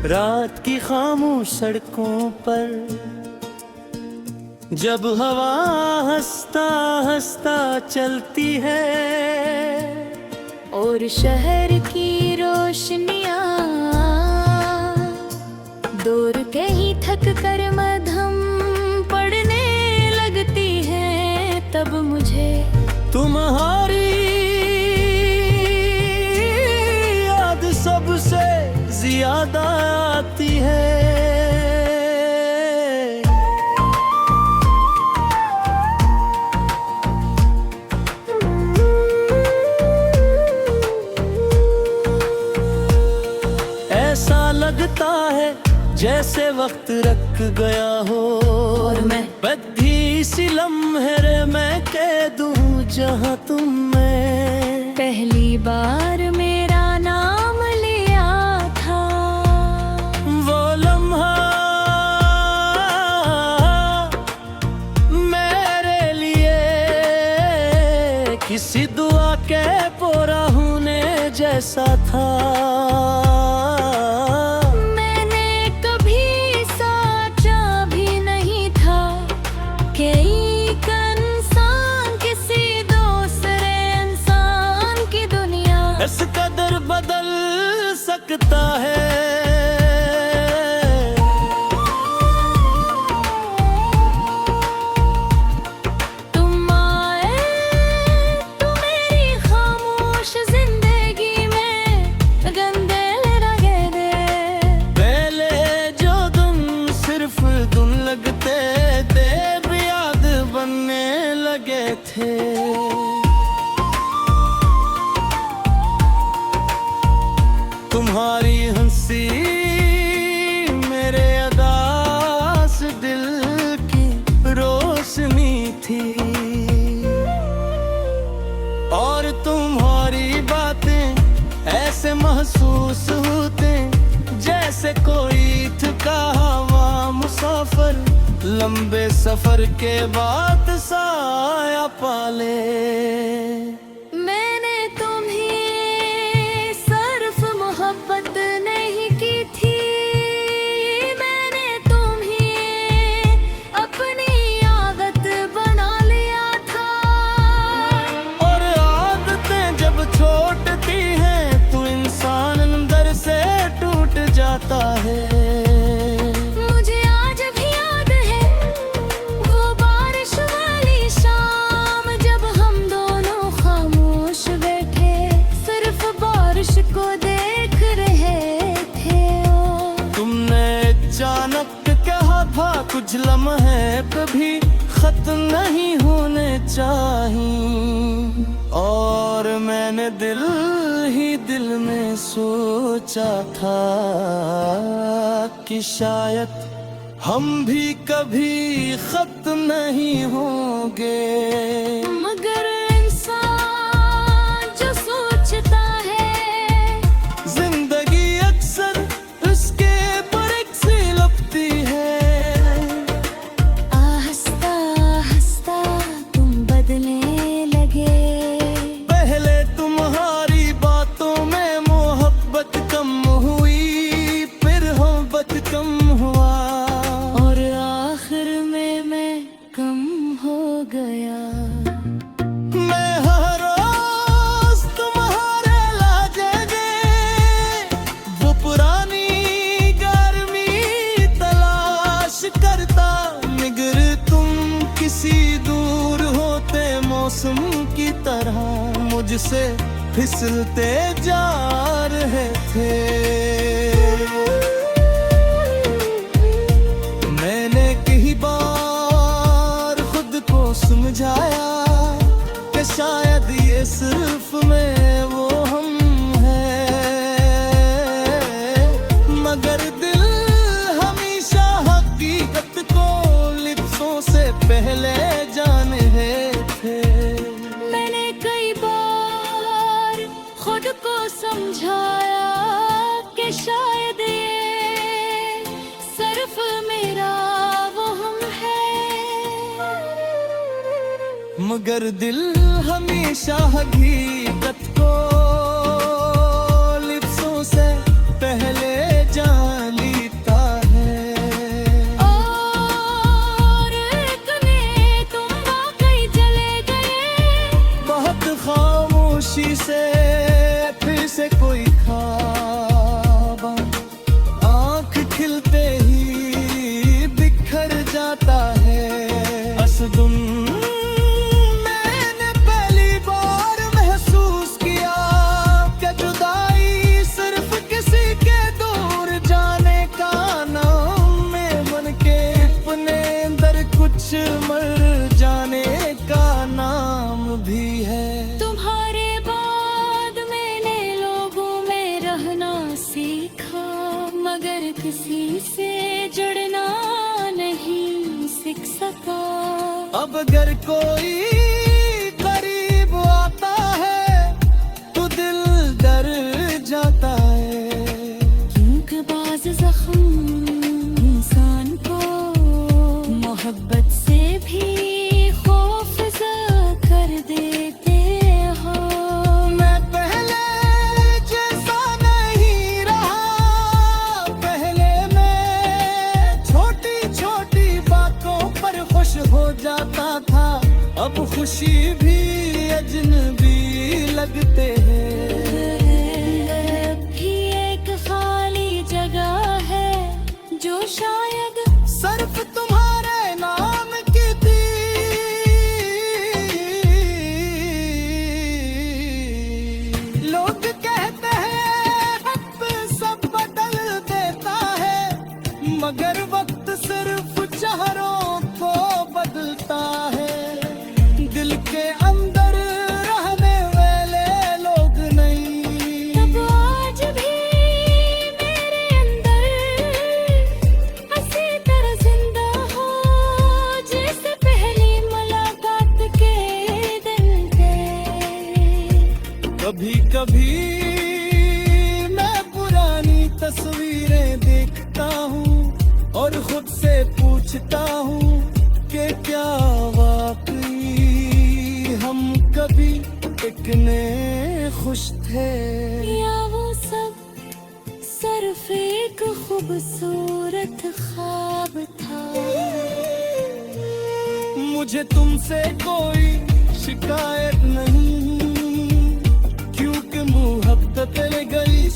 रात की खामोश सड़कों पर जब हवा हंसता हंसता चलती है और शहर की रोशनियां दूर कहीं थक कर मध्यम पड़ने लगती हैं, तब मुझे तुम्हारी याद सबसे ज्यादा आती है। ऐसा लगता है जैसे वक्त रख गया हो और मैं बद्धी सी लम्हे मैं कैद हूँ जहाँ तुम में पहली बार मेरा नाम लिया था। वो लम्हा मेरे लिए किसी दुआ के पूरा होने जैसा था। इस कदर बदल सकता है। तुम आए तो मेरी खामोश जिंदगी में गंदे लगे दे। पहले जो तुम सिर्फ तुम लगते थे याद बनने लगे थे। तुम्हारी हंसी मेरे अदास दिल की रोशनी थी और तुम्हारी बातें ऐसे महसूस होते जैसे कोई थका हुआ मुसाफिर लंबे सफर के बाद साया पाले। नहीं की थी मैंने तुम्हें अपनी आदत बना लिया था। और आदतें जब छोड़ती हैं तो इंसान अंदर से टूट जाता है। मुझे आज भी याद है वो बारिश वाली शाम जब हम दोनों खामोश बैठे सिर्फ बारिश को देख रहे थे। तुमने अचानक कहा था कुछ लम्हे कभी खत्म नहीं होने चाहिए और मैंने दिल ही दिल में सोचा था कि शायद हम भी कभी खत्म नहीं होंगे। मगर इंसान जो सोचता है जिंदगी अक्सर उसके पर एक सी लगती है। आहिस्ता आहिस्ता तुम बदलने लगे। पहले तुम्हारी बातों में मोहब्बत कम हुई फिर मोहब्बत कम हुआ और आखिर में मैं कम हो गया। मैं हर रोज तुम्हारे लाजगे वो पुरानी गर्मी तलाश करता मगर तुम किसी दूर होते मौसम की तरह मुझसे फिसलते जा रहे थे। मैंने कई बार खुद को समझाया कि शायद ये सिर्फ मैं वो हम हैं, मगर दिल हमेशा हकीकत को लिप्सों से पहले जान रहे थे। मैंने कई बार खुद को समझाया कि शायद ये सिर्फ मेरा वो हम है, मगर दिल हमेशा हकीकत को लिप्सों से पहले जान अगर कोई करीब आता है तो दिल डर जाता है। क्योंकि बाज़ ज़ख्म इंसान को मोहब्बत से भी खौफज़दा कर देते हो। मैं पहले जैसा नहीं रहा, पहले मैं छोटी छोटी बातों पर खुश हो जाता था, अब खुशी भी अजनबी लगते हैं। भी एक खाली जगह है जो शायद सिर्फ तुम्हारे नाम की थी। लोग कहते हैं वक्त सब बदल देता है, मगर वक्त सिर्फ चेहरों को बदलता है। दिल के अंदर रहने वाले लोग नहीं। तब आज भी मेरे अंदर हंसी तरह जिंदा हो, जैसे पहली मुलाकात के दिन थे। कभी कभी मैं पुरानी तस्वीरें देखता हूँ और खुद से पूछता हूँ कि क्या वाकई हम कभी इतने खुश थे। या वो सब सिर्फ एक खूबसूरत ख्वाब था। मुझे तुमसे कोई शिकायत नहीं, क्योंकि मोहब्बत गई